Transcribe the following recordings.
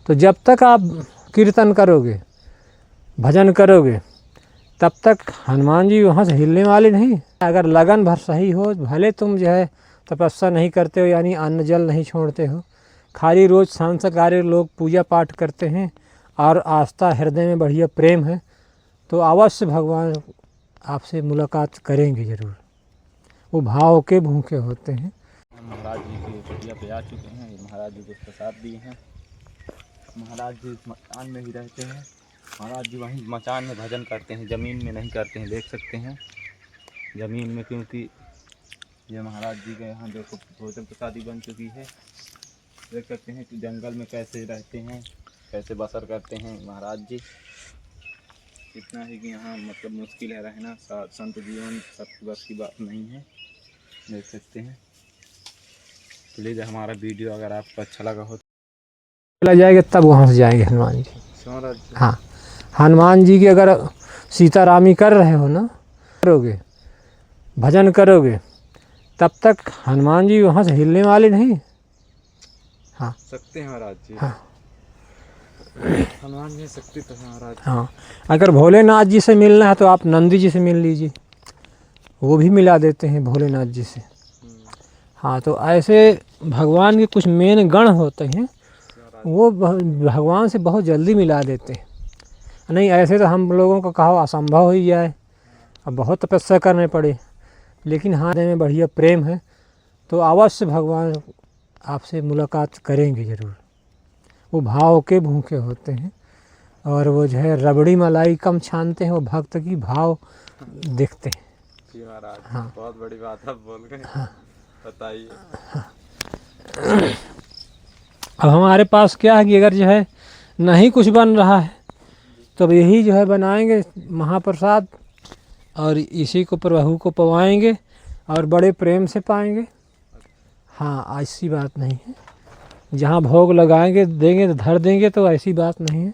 तो जब तक आप कीर्तन करोगे, भजन करोगे, तब तक हनुमान जी वहाँ से हिलने वाले नहीं। अगर लगन भर सही हो, भले तुम जो है तपस्या नहीं करते हो, यानी अन्न जल नहीं छोड़ते हो, खाली रोज़ संस्कारी लोग पूजा पाठ करते हैं और आस्था हृदय में बढ़िया प्रेम है, तो अवश्य भगवान आपसे मुलाकात करेंगे ज़रूर। वो भाव के भूखे होते हैं। महाराज जी की कुटिया पे आ चुके हैं। महाराज जी को प्रसाद दिए हैं। महाराज जी इस मकान में ही रहते हैं। महाराज जी वहीं मकान में भजन करते हैं, ज़मीन में नहीं करते हैं। देख सकते हैं ज़मीन में, क्योंकि ये महाराज जी के यहाँ देखो भोजन प्रसादी बन चुकी है। देख सकते हैं कि जंगल में कैसे रहते हैं, कैसे बसर करते हैं महाराज जी। इतना ही कि यहाँ मतलब मुश्किल है रहना, संत जीवन सबके बस की बात नहीं है। देख सकते हैं। प्लीज़ हमारा वीडियो अगर आपको अच्छा लगा हो चला जाएगा तब वहाँ से जाएंगे हनुमान जी। हाँ, हनुमान जी की अगर सीतारामी कर रहे हो ना, करोगे, भजन करोगे, तब तक हनुमान जी वहाँ से हिलने वाले नहीं। हाँ, सकते हैं महाराज जी। हाँ, हनुमान जी शक्ति तो है महाराज। हाँ, अगर भोलेनाथ जी से मिलना है तो आप नंदी जी से मिल लीजिए, वो भी मिला देते हैं भोलेनाथ जी से। हाँ, तो ऐसे भगवान के कुछ मेन गण होते हैं, वो भगवान से बहुत जल्दी मिला देते हैं। नहीं ऐसे तो हम लोगों को कहो असंभव ही जाए, अब बहुत तपस्या करने पड़े, लेकिन हाँ में बढ़िया प्रेम है, तो अवश्य भगवान आपसे मुलाकात करेंगे ज़रूर। वो भाव के भूखे होते हैं, और वो जो है रबड़ी मलाई कम छानते हैं, वो भक्त की भाव देखते हैं। जी महाराज। हाँ, बहुत बड़ी बात आप बोल गए। हाँ, बताइए। अब हमारे पास क्या है कि अगर जो है नहीं कुछ बन रहा है तो यही जो है बनाएंगे महाप्रसाद, और इसी को प्रभु को पवाएंगे और बड़े प्रेम से पाएंगे। हाँ, ऐसी बात नहीं है, जहाँ भोग लगाएंगे देंगे तो धर देंगे, तो ऐसी बात नहीं है।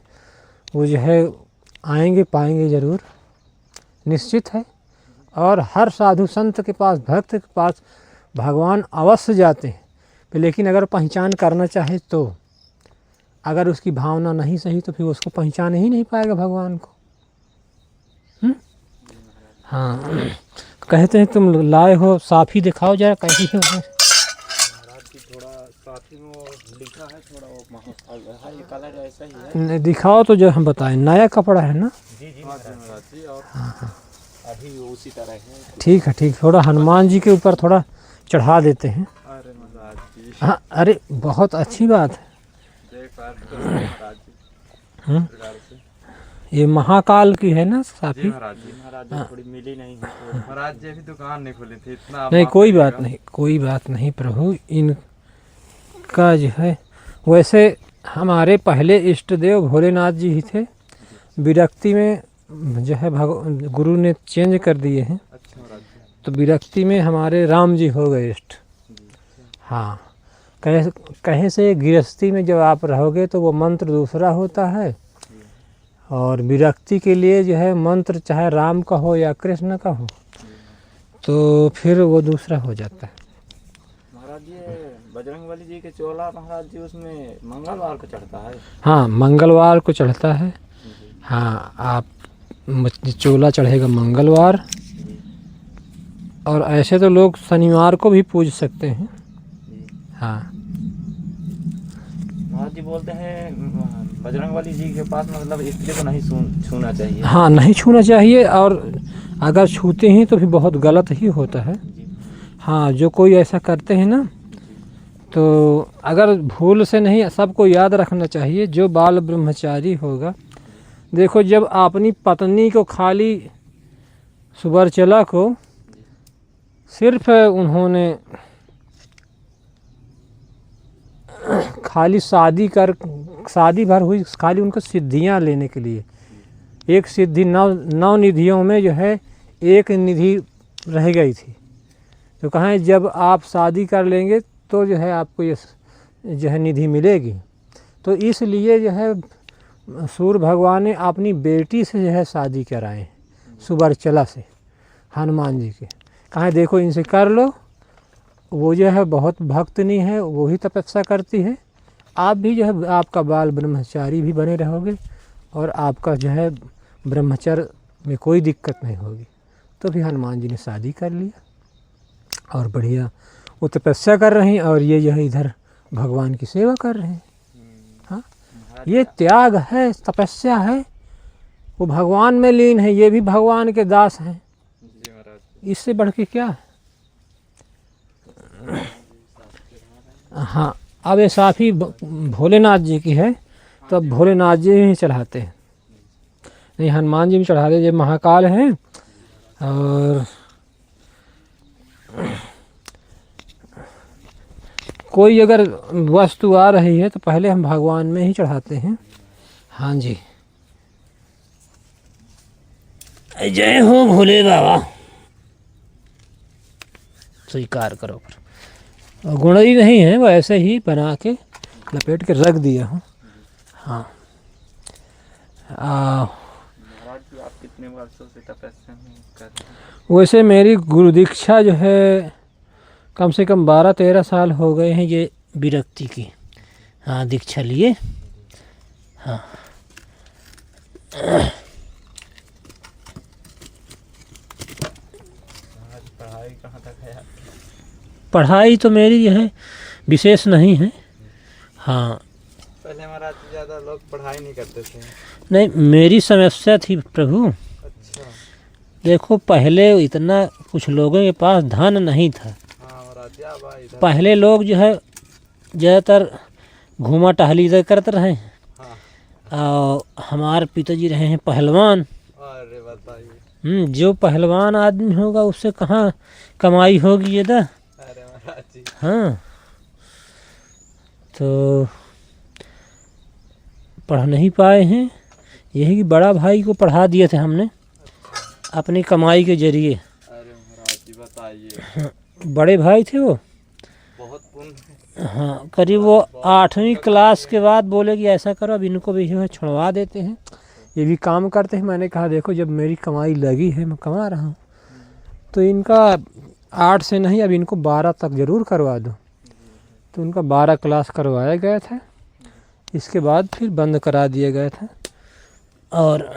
वो जो है आएंगे पाएंगे ज़रूर, निश्चित है। और हर साधु संत के पास, भक्त के पास भगवान अवश्य जाते हैं, लेकिन अगर पहचान करना चाहे तो, अगर उसकी भावना नहीं सही तो फिर उसको पहचान ही नहीं पाएगा भगवान को। हाँ, कहते हैं तुम लाए हो साफी दिखाओ जरा कैसी है। महाराज जी थोड़ा साथी में वो लिखा है, थोड़ा वो ये कलर ऐसा ही है। दिखाओ तो जो हम बताएं, नया कपड़ा है ना। जी जी महाराज जी। और अभी उसी तरह है। ठीक है, ठीक, थोड़ा हनुमान जी के ऊपर थोड़ा चढ़ा देते हैं। अरे महाराज जी। हाँ, अरे बहुत अच्छी बात है। देख महाराज जी। ये महाकाल की है ना साफी। महाराज जी। महाराज जी थोड़ी मिली नहीं है। महाराज जी अभी दुकान नहीं खोली थी, इतना नहीं, कोई बात नहीं, कोई बात नहीं प्रभु। इनका जो है, वैसे हमारे पहले इष्ट देव भोलेनाथ जी ही थे, विरक्ति में जो है गुरु ने चेंज कर दिए हैं। अच्छा महाराज जी। तो विरक्ति में हमारे राम जी हो गए इष्ट। हाँ, कहीं से गृहस्थी में जब आप रहोगे तो वो मंत्र दूसरा होता है, और विरक्ति के लिए जो है मंत्र चाहे राम का हो या कृष्ण का हो तो फिर वो दूसरा हो जाता है। महाराज जी बजरंगबली जी के चोला महाराज जी उसमें मंगलवार को चढ़ता है। हाँ, मंगलवार को चढ़ता है। हाँ, आप चोला चढ़ेगा मंगलवार, और ऐसे तो लोग शनिवार को भी पूज सकते हैं। हाँ, महाराज जी बोलते हैं बजरंगबली जी के पास मतलब स्त्री को नहीं छूना चाहिए। हाँ, नहीं छूना चाहिए, और अगर छूते हैं तो फिर बहुत गलत ही होता है। हाँ, जो कोई ऐसा करते हैं ना, तो अगर भूल से नहीं, सबको याद रखना चाहिए, जो बाल ब्रह्मचारी होगा, देखो जब अपनी पत्नी को खाली सुबरचला को सिर्फ उन्होंने खाली शादी भर हुई खाली उनको सिद्धियां लेने के लिए, एक सिद्धि नौ निधियों में जो है एक निधि रह गई थी, तो कहाँ जब आप शादी कर लेंगे तो जो है आपको ये जो है निधि मिलेगी। तो इसलिए जो है सूर्य भगवान ने अपनी बेटी से जो है शादी कराए, सुबरचला से, हनुमान जी के। कहाँ देखो इनसे कर लो, वो जो है बहुत भक्तनी है, वो ही तपस्या करती है, आप भी जो है आपका बाल ब्रह्मचारी भी बने रहोगे और आपका जो है ब्रह्मचर्य में कोई दिक्कत नहीं होगी। तो भी हनुमान जी ने शादी कर लिया और बढ़िया वो तपस्या कर रहे हैं और ये जो है इधर भगवान की सेवा कर रहे हैं। हाँ, ये त्याग है, तपस्या है, वो भगवान में लीन है, ये भी भगवान के दास हैं। जी महाराज। इससे बढ़ के क्या है। हाँ, अब ये साफी भोलेनाथ जी की है तो अब भोलेनाथ जी ही चढ़ाते हैं, नहीं हनुमान जी भी चढ़ाते। ये महाकाल हैं और कोई अगर वस्तु आ रही है तो पहले हम भगवान में ही चढ़ाते हैं। हाँ जी, जय हो भोले बाबा, स्वीकार करो। गुणरी नहीं है, वो ऐसे ही बना के लपेट के रख दिया हूँ। हाँ, महाराज जी आप कितने वर्षों से तपस्या में कर रहे हैं? वैसे मेरी गुरु दीक्षा जो है कम से कम 12-13 साल हो गए हैं ये विरक्ति की। हाँ, दीक्षा लिए। हाँ, पढ़ाई कहाँ तक है आपकी? पढ़ाई तो मेरी जो है विशेष नहीं है। हाँ, पहले महाराज जी ज़्यादा लोग पढ़ाई नहीं करते थे। नहीं, मेरी समस्या थी प्रभु। अच्छा। देखो पहले इतना कुछ लोगों के पास धन नहीं था। हाँ महाराज जी, अब इधर पहले लोग जो है ज़्यादातर घूमा टहली इधर करते रहे हैं। हाँ। और हमारे पिताजी रहे हैं पहलवान। अरे बताइए। जो पहलवान आदमी होगा उससे कहाँ कमाई होगी ये दा। अरे महाराज जी। हाँ, तो पढ़ नहीं पाए हैं। यही कि बड़ा भाई को पढ़ा दिए थे हमने अपनी कमाई के जरिए। अरे महाराज जी बताइए। बड़े भाई थे वो। बहुत पुण्य। हाँ, करीब वो 8वीं क्लास के बाद बोले कि ऐसा करो अब इनको भी जो है छुड़वा देते हैं, ये भी काम करते हैं। मैंने कहा देखो जब मेरी कमाई लगी है, मैं कमा रहा हूँ, तो इनका 8 से नहीं अब इनको 12 तक ज़रूर करवा दो। तो उनका 12 क्लास करवाया गया था। इसके बाद फिर बंद करा दिया गया था और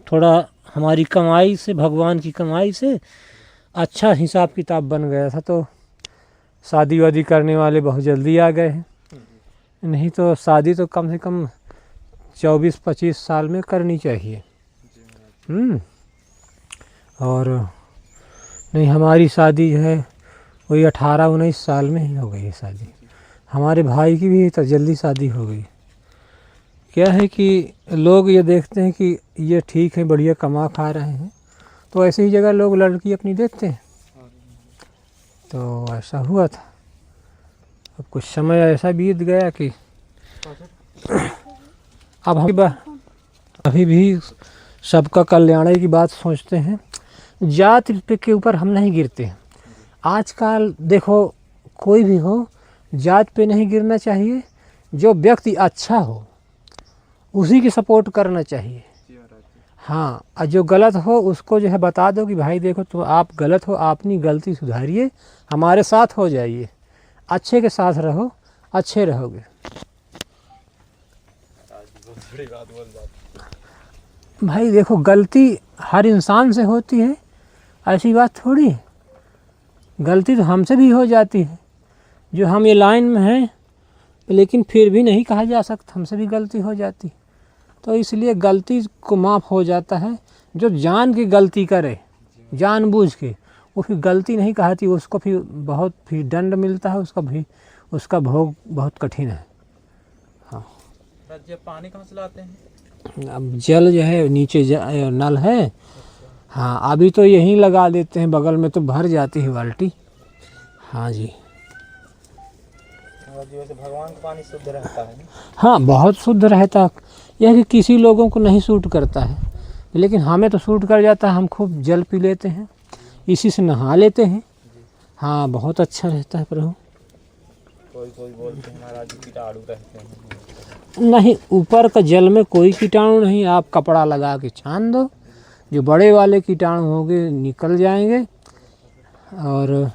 थोड़ा हमारी कमाई से, भगवान की कमाई से अच्छा हिसाब किताब बन गया था। तो शादी वादी करने वाले बहुत जल्दी आ गए हैं, नहीं तो शादी तो कम से कम 24-25 साल में करनी चाहिए। और नहीं, हमारी शादी जो है वही 18-19 साल में ही हो गई है शादी। हमारे भाई की भी तो जल्दी शादी हो गई। क्या है कि लोग ये देखते हैं कि ये ठीक है, बढ़िया कमा खा रहे हैं, तो ऐसे ही जगह लोग लड़की अपनी देखते हैं। तो ऐसा हुआ था। अब कुछ समय ऐसा बीत गया कि अब हम अभी भी सबका कल्याण की बात सोचते हैं। जात पे के ऊपर हम नहीं गिरते हैं। आजकल देखो कोई भी हो, जात पे नहीं गिरना चाहिए। जो व्यक्ति अच्छा हो उसी की सपोर्ट करना चाहिए। हाँ, और जो गलत हो उसको जो है बता दो कि भाई देखो तो आप गलत हो, अपनी गलती सुधारिए, हमारे साथ हो जाइए, अच्छे के साथ रहो, अच्छे रहोगे। भाई देखो गलती हर इंसान से होती है, ऐसी बात थोड़ी है। गलती तो हमसे भी हो जाती है, जो हम ये लाइन में हैं, लेकिन फिर भी नहीं कहा जा सकता, हमसे भी गलती हो जाती। तो इसलिए गलती को माफ़ हो जाता है। जो जान के गलती करे, जानबूझ के, वो फिर गलती नहीं कहती, उसको फिर बहुत फिर दंड मिलता है, उसका भोग बहुत कठिन है। हाँ, पानी कहाँ से लाते हैं? अब जल जो है नीचे नल है। हाँ, अभी तो यहीं लगा देते हैं, बगल में तो भर जाती है बाल्टी। हाँ जी। वैसे भगवान का पानी शुद्ध रहता है? हाँ, बहुत शुद्ध रहता है। यह कि किसी लोगों को नहीं सूट करता है, लेकिन हमें तो सूट कर जाता है। हम खूब जल पी लेते हैं, इसी से नहा लेते हैं। हाँ, बहुत अच्छा रहता है प्रभु। कोई बोलते हैं महाराज जी कीटाणु रहते हैं। नहीं, ऊपर का जल में कोई कीटाणु नहीं। आप कपड़ा लगा के छान दो, जो बड़े वाले कीटाणु होंगे निकल जाएंगे। और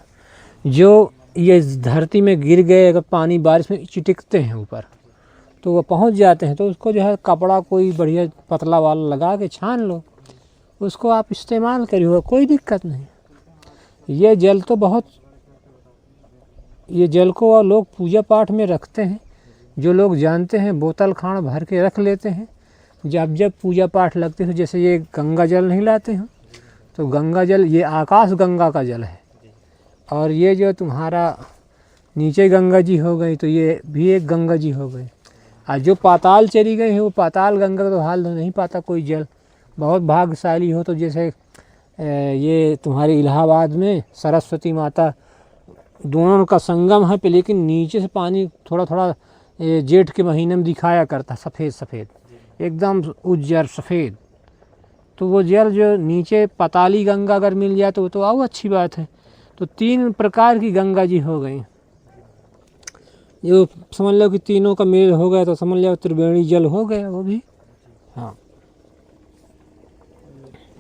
जो ये धरती में गिर गए, अगर पानी बारिश में चिटिकते हैं ऊपर, तो वो पहुंच जाते हैं, तो उसको जो है कपड़ा कोई बढ़िया पतला वाला लगा के छान लो, उसको आप इस्तेमाल करिए, कोई दिक्कत नहीं। ये जल तो बहुत, ये जल को और लोग पूजा पाठ में रखते हैं, जो लोग जानते हैं बोतल खान भर के रख लेते हैं। जब जब पूजा पाठ लगते हैं, जैसे ये गंगा जल नहीं लाते हैं, तो गंगा जल ये आकाश गंगा का जल है, और ये जो तुम्हारा नीचे गंगा जी हो गई, तो ये भी एक गंगा जी हो गई। और जो पाताल चली गई है, वो पाताल गंगा का तो हाल नहीं पाता कोई जल। बहुत भाग्यशाली हो तो जैसे ये तुम्हारे इलाहाबाद में सरस्वती माता, दोनों का संगम है पे, लेकिन नीचे से पानी थोड़ा थोड़ा जेठ के महीने में दिखाया करता, सफ़ेद सफ़ेद एकदम उज्जर सफ़ेद। तो वो जल जो नीचे पाताली गंगा अगर मिल जाए तो वो तो और अच्छी बात है। तो 3 प्रकार की गंगा जी हो गई, जो समझ लो कि तीनों का मेल हो गया तो समझ लो त्रिवेणी जल हो गया वो भी। हाँ,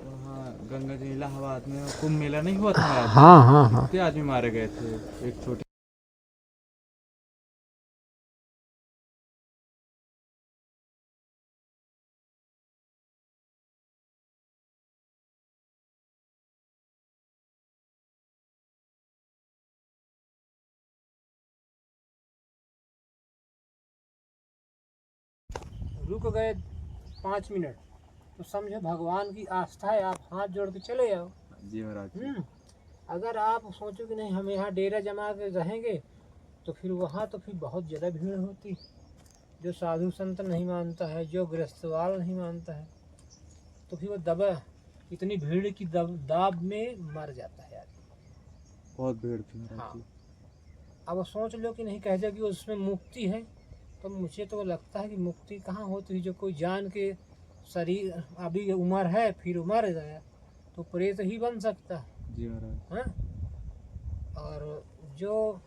वहाँ गंगा जी इलाहाबाद में कुंभ मेला नहीं हुआ था आज? हाँ हाँ हाँ। कितने आदमी मारे गए थे एक छोटे। रुक गए 5 मिनट तो समझो भगवान की आस्था है, आप हाथ जोड़ के चले जाओ। जी महाराज। अगर आप सोचो कि नहीं हम यहाँ डेरा जमा के रहेंगे, तो फिर वहाँ तो फिर बहुत ज़्यादा भीड़ होती। जो साधु संत नहीं मानता है, जो गृहस्थवाल नहीं मानता है, तो फिर वो दबा, इतनी भीड़ की दाब में मर जाता है आदमी। बहुत भीड़ थी महाराज। हाँ, अब वो सोच लो कि नहीं कह जाए कि उसमें मुक्ति है, तो मुझे तो लगता है कि मुक्ति कहाँ होती है। जो कोई जान के शरीर अभी उम्र है फिर मर गया तो प्रेत ही बन सकता है। जी महाराज। हाँ, और जो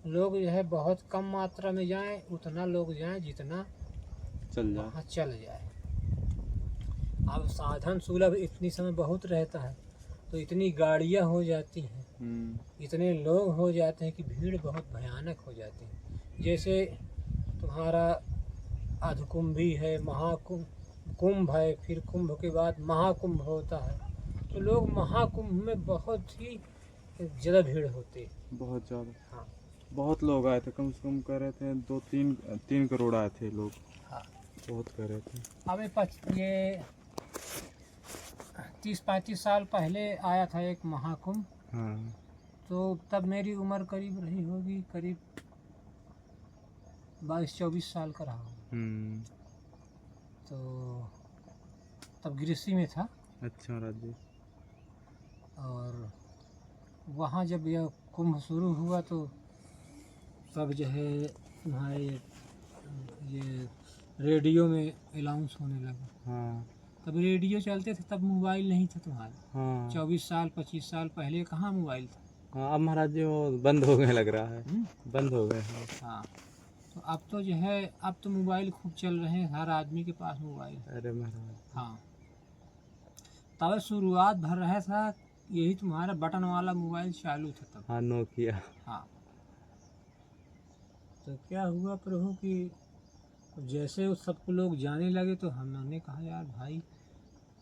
लोग जो है बहुत कम मात्रा में जाएं, उतना लोग जाएं जितना चल जाए, वहाँ चल जाए। अब साधन सुलभ इतनी समय बहुत रहता है, तो इतनी गाड़ियाँ हो जाती हैं, इतने लोग हो जाते हैं कि भीड़ बहुत भयानक हो जाती है। जैसे तुम्हारा अधकुंभी है, कुंभ है, फिर कुंभ के बाद महाकुंभ होता है, तो लोग महाकुंभ में बहुत ही ज़्यादा भीड़ होती है, बहुत ज़्यादा। हाँ, बहुत लोग आए थे, कम से कम कह रहे थे 2-3 करोड़ आए थे लोग। हाँ, बहुत कह रहे थे। अब ये 30-35 साल पहले आया था एक महाकुंभ। हाँ। तो तब मेरी उम्र करीब रही होगी, करीब 22-24 साल का रहा हूँ। तो तब गृहस्थी में था। अच्छा महाराज जी। और वहाँ जब यह कुंभ शुरू हुआ तो तब जो है तुम्हारे ये रेडियो में अनाउंस होने लगा। हाँ। तब रेडियो चलते थे, तब मोबाइल नहीं था तुम्हारे। हाँ। 24 साल 25 साल पहले कहाँ मोबाइल था। हाँ, अब महाराज जी वो बंद हो गए लग रहा है। बंद हो गए। हाँ, तो अब तो जो है अब तो मोबाइल खूब चल रहे हैं, हर आदमी के पास मोबाइल। अरे महाराज। हाँ, तब शुरुआत भर रहा था, यही तुम्हारा बटन वाला मोबाइल चालू था तब। हाँ, नोकिया। हाँ, तो क्या हुआ प्रभु कि जैसे उस सबको लोग जाने लगे, तो हमने कहा यार भाई,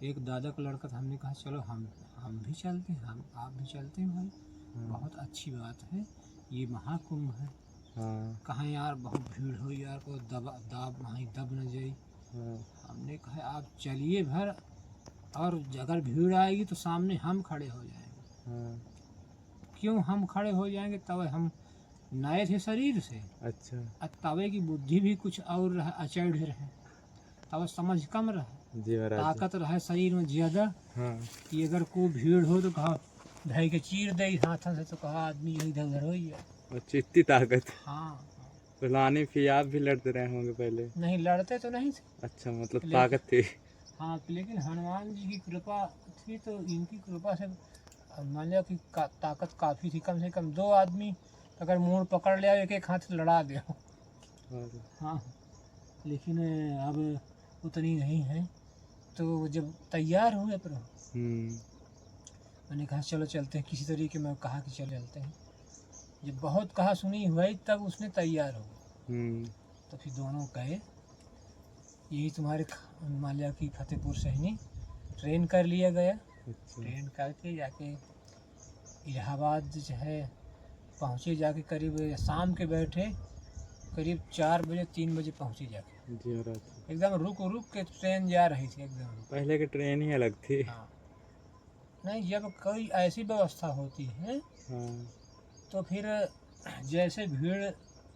एक दादा का लड़का था, हमने कहा चलो हम भी चलते हैं, हम आप भी चलते हैं भाई। बहुत अच्छी बात है, ये महाकुंभ है। हाँ। कहाँ यार बहुत भीड़ हो यार, को दाब वहीं दब न जाए। हमने कहा आप चलिए भर, और अगर भीड़ आएगी तो सामने हम खड़े हो जाएंगे। क्यों हम खड़े हो जाएंगे, तब हम नए थे शरीर से। अच्छा। तवे की बुद्धि भी कुछ और रहे, अचड़ रहे, तब समझ कम रहे, जी महाराज। ताकत रहे शरीर में ज़्यादा। हाँ। कि अगर कोई भीड़ हो तो कहा धै के चीर दे हाथों से, तो कहा आदमी इधर उधर हो ही है। अच्छा, इतनी ताकत। हाँ, तो लाने फिर आप भी लड़ते रहे होंगे पहले? नहीं लड़ते तो नहीं थे। अच्छा, मतलब ताकत थी। हाँ, लेकिन हनुमान जी की कृपा थी, तो इनकी कृपा से मान लिया कि ताकत काफ़ी थी। कम से कम 2 आदमी अगर मूड पकड़ लिया, एक एक हाथ से लड़ा दे। हाँ, लेकिन अब उतनी नहीं है। तो जब तैयार हुए प्रभु, मैंने कहा चलो चलते हैं, किसी तरीके में कहा कि चलो चलते हैं। जब बहुत कहा सुनी हुई, तब उसने तैयार हो। तो फिर दोनों गए, यही तुम्हारे माल्या की फतेहपुर से ही ट्रेन कर लिया गया। अच्छा। ट्रेन करके जाके इलाहाबाद जो है पहुँचे, जाके करीब शाम के बैठे, करीब 4 बजे 3 बजे पहुँचे जाके। जी महाराज। एकदम रुक रुक के ट्रेन जा रही थी, एकदम रुक। पहले की ट्रेन ही अलग थी। हाँ, नहीं जब कोई ऐसी व्यवस्था होती है हाँ। तो फिर जैसे भीड़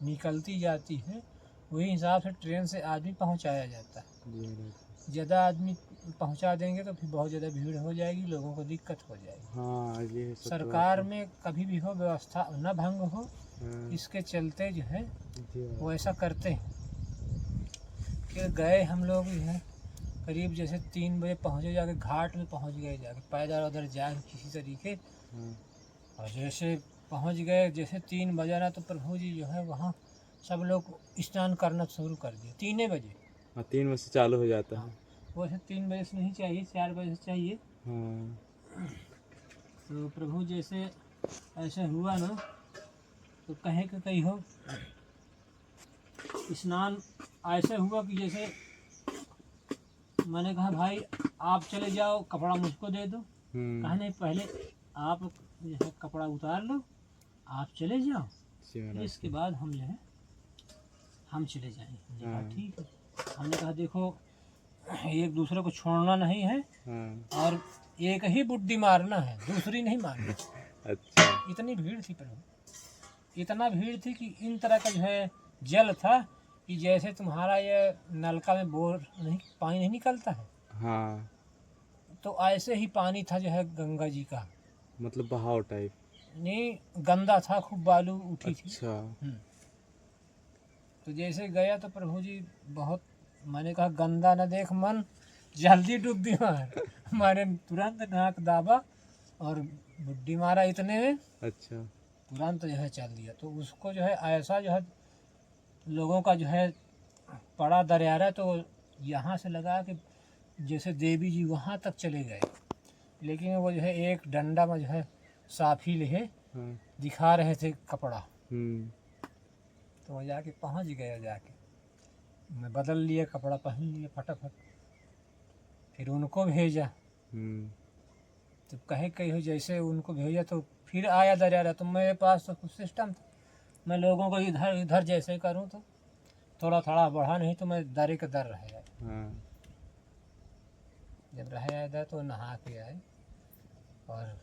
निकलती जाती है वही हिसाब से ट्रेन से आदमी पहुंचाया जाता है। जी महाराज। ज़्यादा आदमी पहुंचा देंगे तो फिर बहुत ज़्यादा भीड़ हो जाएगी, लोगों को दिक्कत हो जाएगी। हाँ, ये सब तो सरकार बात है। में कभी भी हो व्यवस्था न भंग हो, हाँ। इसके चलते जो है जी महाराज। वो ऐसा करते हैं। फिर गए हम लोग जो है करीब जैसे 3 बजे पहुँचे, जाके घाट में पहुँच गए, जाके पैदल उधर जाके किसी तरीके। हाँ। और जैसे पहुँच गए, जैसे 3 बजा ना तो प्रभु जी जो है वहाँ सब लोग स्नान करना शुरू कर दिए 3 बजे। हाँ, 3 बजे से चालू हो जाता हाँ, है। वैसे 3 बजे से नहीं चाहिए, 4 बजे से चाहिए। हाँ। तो प्रभु जैसे ऐसे हुआ ना तो कहे कि कहीं हो स्नान ऐसे हुआ कि जैसे मैंने कहा भाई आप चले जाओ, कपड़ा मुझको दे दो। कहा नहीं, पहले आप जो है कपड़ा उतार लो, आप चले जाओ, जी फिर महाराज। इसके बाद हम जो है हम चले जाएंगे। हमने कहा हाँ। ठीक है। हमने कहा देखो एक दूसरे को छोड़ना नहीं है हाँ। और एक ही बुड्डी मारना है, दूसरी नहीं मारनी। अच्छा। इतनी भीड़ थी प्रभु, इतना भीड़ थी कि इन तरह का जो है जल था कि जैसे तुम्हारा ये नलका में बोर नहीं पानी नहीं निकलता है, हाँ, तो ऐसे ही पानी था जो है गंगा जी का। मतलब बहाव टाइप। नहीं गंदा था, खूब बालू उठी थी। अच्छा। तो जैसे गया तो प्रभु जी बहुत, मैंने कहा गंदा न देख मन, जल्दी डूब मार। मैंने तुरंत नाक दाबा और बुड्डी मारा इतने में, अच्छा। तुरंत जो है चल दिया। तो उसको जो है ऐसा जो है लोगों का जो है पड़ा दरियारा, तो यहाँ से लगा कि जैसे देवी जी वहाँ तक चले गए, लेकिन वो जो है एक डंडा में जो है साफी ले हाँ। दिखा रहे थे कपड़ा। तो वो जाके पहुँच गया, जाके मैं बदल लिया, कपड़ा पहन लिया फटाफट, फिर उनको भेजा। तो कहे कही हो जैसे उनको भेजा तो फिर आया दरियारा। तो मेरे पास तो कुछ सिस्टम था, मैं लोगों को इधर इधर जैसे करूँ तो थोड़ा थोड़ा बढ़ा, नहीं तो मैं दर के दर रह जाए। हाँ। जब रह जाता तो नहा के आए और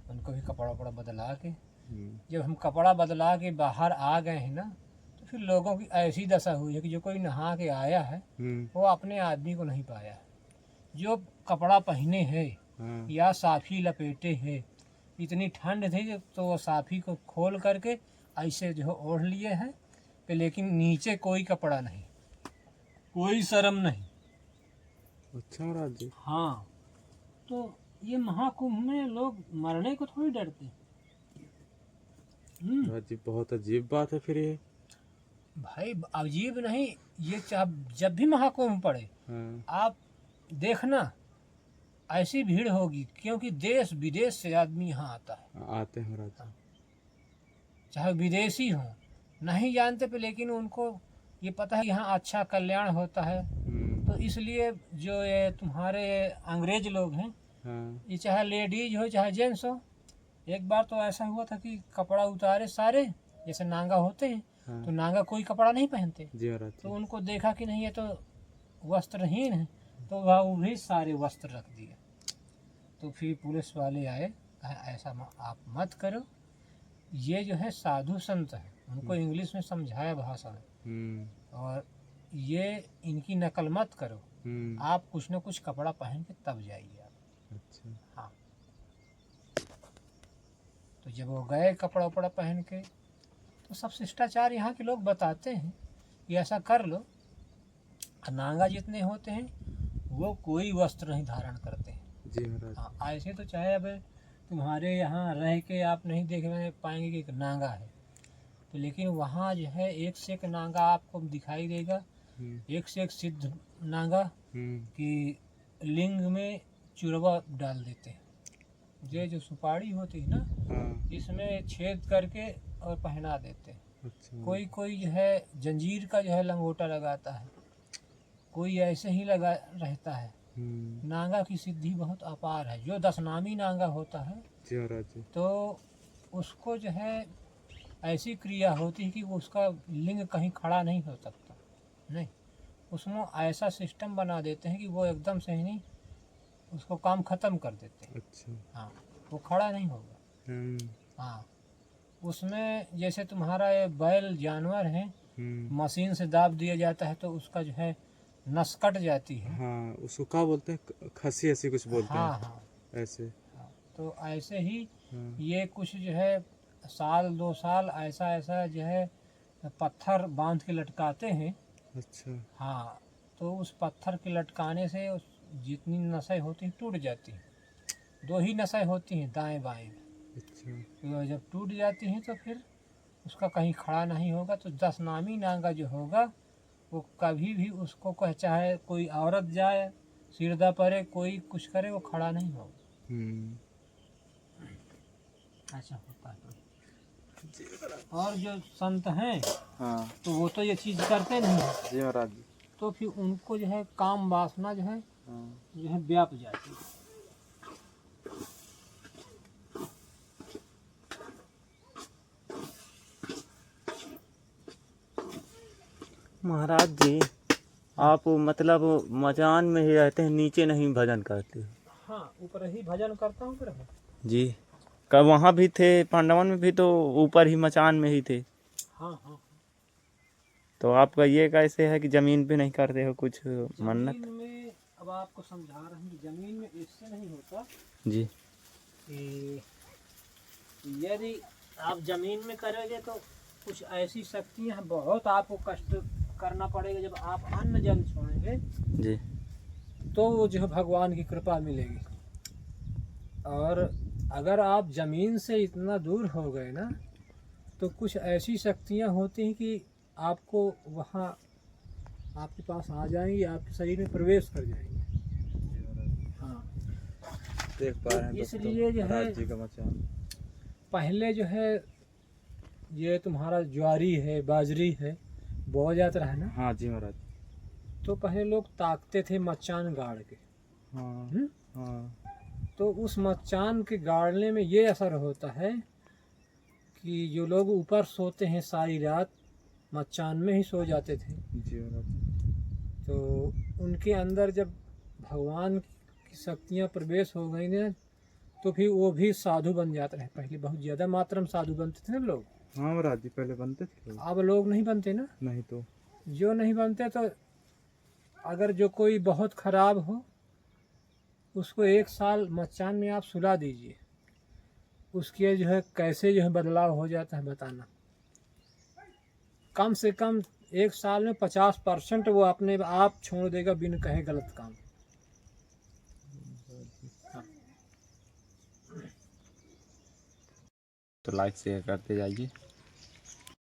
उनको भी कपड़ा वपड़ा बदला के, जब हम कपड़ा बदला के बाहर आ गए हैं ना, तो फिर लोगों की ऐसी दशा हुई है कि जो कोई नहा के आया है वो अपने आदमी को नहीं पाया। जो कपड़ा पहने हैं हाँ। या साफी लपेटे हैं, इतनी ठंड थी तो वो साफी को खोल करके ऐसे जो ओढ़ लिए हैं, लेकिन नीचे कोई कपड़ा नहीं, कोई शर्म नहीं। अच्छा महाराज जी। हाँ, तो ये महाकुंभ में लोग मरने को थोड़ी डरते। महाराज जी बहुत अजीब बात है फिर ये। भाई अजीब नहीं, ये जब भी महाकुंभ पड़े हाँ। आप देखना ऐसी भीड़ होगी, क्योंकि देश विदेश से आदमी यहाँ आता है। आते हैं महाराज। चाहे विदेशी हो, नहीं जानते पे, लेकिन उनको ये पता है यहाँ अच्छा कल्याण होता है। तो इसलिए जो ये तुम्हारे अंग्रेज लोग हैं, हाँ। ये चाहे लेडीज हो चाहे जेंट्स हो, एक बार तो ऐसा हुआ था कि कपड़ा उतारे सारे, जैसे नांगा होते हैं हाँ। तो नांगा कोई कपड़ा नहीं पहनते। जी महाराज जी। तो उनको देखा कि नहीं ये तो वस्त्रहीन है, तो वह वो भी सारे वस्त्र रख दिए। तो फिर पुलिस वाले आए, कहा ऐसा आप मत करो, ये जो है साधु संत है, उनको इंग्लिश में समझाया भाषा में, और ये इनकी नकल मत करो, आप कुछ न कुछ कपड़ा पहन के तब जाइए आप। अच्छा। हाँ, तो जब वो गए कपड़ा उपड़ा पहन के, तो सब शिष्टाचार यहाँ के लोग बताते हैं कि ऐसा कर लो। नांगा जितने होते हैं वो कोई वस्त्र नहीं धारण करते हैं। जी महाराज। हाँ, ऐसे तो चाहे अब तुम्हारे यहाँ रह के आप नहीं देख पाएंगे कि एक नांगा है, तो लेकिन वहाँ जो है एक से एक नांगा आपको दिखाई देगा, एक से एक सिद्ध नांगा कि लिंग में चुरवा डाल देते हैं। ये जो सुपारी होती है ना, इसमें छेद करके और पहना देते हैं। अच्छा। कोई कोई जो है जंजीर का जो है लंगोटा लगाता है, कोई ऐसे ही लगा रहता है। नांगा की सिद्धि बहुत अपार है। जो 10 नामी नांगा होता है जी महाराज जी। तो उसको जो है ऐसी क्रिया होती है कि वो उसका लिंग कहीं खड़ा नहीं हो सकता, नहीं, उसमें ऐसा सिस्टम बना देते हैं कि वो एकदम से ही नहीं उसको काम ख़त्म कर देते हैं। अच्छा। हाँ, वो खड़ा नहीं होगा। हाँ, उसमें जैसे तुम्हारा ये बैल जानवर है, मशीन से दाब दिया जाता है तो उसका जो है नस कट जाती है। हाँ, उसको क्या बोलते हैं, खसी ऐसी कुछ बोलते हाँ हैं हाँ ऐसे। हाँ, तो ऐसे ही हाँ। ये कुछ जो है साल 2 साल ऐसा ऐसा जो है पत्थर बांध के लटकाते हैं। अच्छा। हाँ, तो उस पत्थर के लटकाने से उस जितनी नसें होती हैं टूट जाती हैं। 2 ही नसें होती हैं दाएं बाएं। अच्छा। तो जब टूट जाती हैं तो फिर उसका कहीं खड़ा नहीं होगा। तो 10 नामी नांगा जो होगा वो कभी भी उसको कह चाहे कोई औरत जाए सिरदा परे कोई कुछ करे वो खड़ा नहीं होगा। ऐसा होता है। और जो संत हैं हाँ तो वो तो ये चीज़ करते नहीं हैं, जी महाराज जी। तो फिर उनको जो है काम वासना जो है हाँ। व्याप जाती है। महाराज जी, आप मतलब मचान में ही रहते हैं, नीचे नहीं भजन करते? हाँ, ऊपर ही भजन करता हूँ फिर मैं। जी, कब वहाँ भी थे पांडवन में भी तो ऊपर ही मचान में ही थे? हाँ हाँ। तो आपका ये कैसे है कि जमीन पे नहीं करते हो कुछ मन्नत? जमीन में अब आपको समझा रहे हैं कि जमीन में इससे नहीं होता जी। कि यदि आप जमीन में करोगे तो कुछ ऐसी शक्तियाँ बहुत आपको कष्ट करना पड़ेगा। जब आप अन्न जल छोड़ेंगे जी। तो वो जो है भगवान की कृपा मिलेगी। और अगर आप ज़मीन से इतना दूर हो गए ना तो कुछ ऐसी शक्तियाँ होती हैं कि आपको वहाँ आपके पास आ जाएंगी, आपके शरीर में प्रवेश कर जाएंगी। हाँ, देख पा रहे हैं इसलिए जो है महाराज जी का मचान। पहले जो है ये तुम्हारा ज्वारी है बाजरी है बोया जाता है ना, हाँ जी महाराज। तो पहले लोग ताकते थे मचान गाड़ के। हाँ। हाँ। तो उस मचान के गाड़ने में ये असर होता है कि जो लोग ऊपर सोते हैं सारी रात मचान में ही सो जाते थे, जी महाराज। तो उनके अंदर जब भगवान की शक्तियाँ प्रवेश हो गई ना तो फिर वो भी साधु बन जाते हैं। पहले बहुत ज़्यादा मात्रा में साधु बनते थे ना लोग। हाँ महाराज जी, पहले बनते थे लोग। अब लोग नहीं बनते ना। नहीं तो जो नहीं बनते तो अगर जो कोई बहुत ख़राब हो उसको 1 साल मचान में आप सुला दीजिए, उसके जो है कैसे जो है बदलाव हो जाता है बताना। कम से कम 1 साल में 50% वो अपने आप छोड़ देगा बिन कहे गलत काम। तो लाइक शेयर करते जाइए।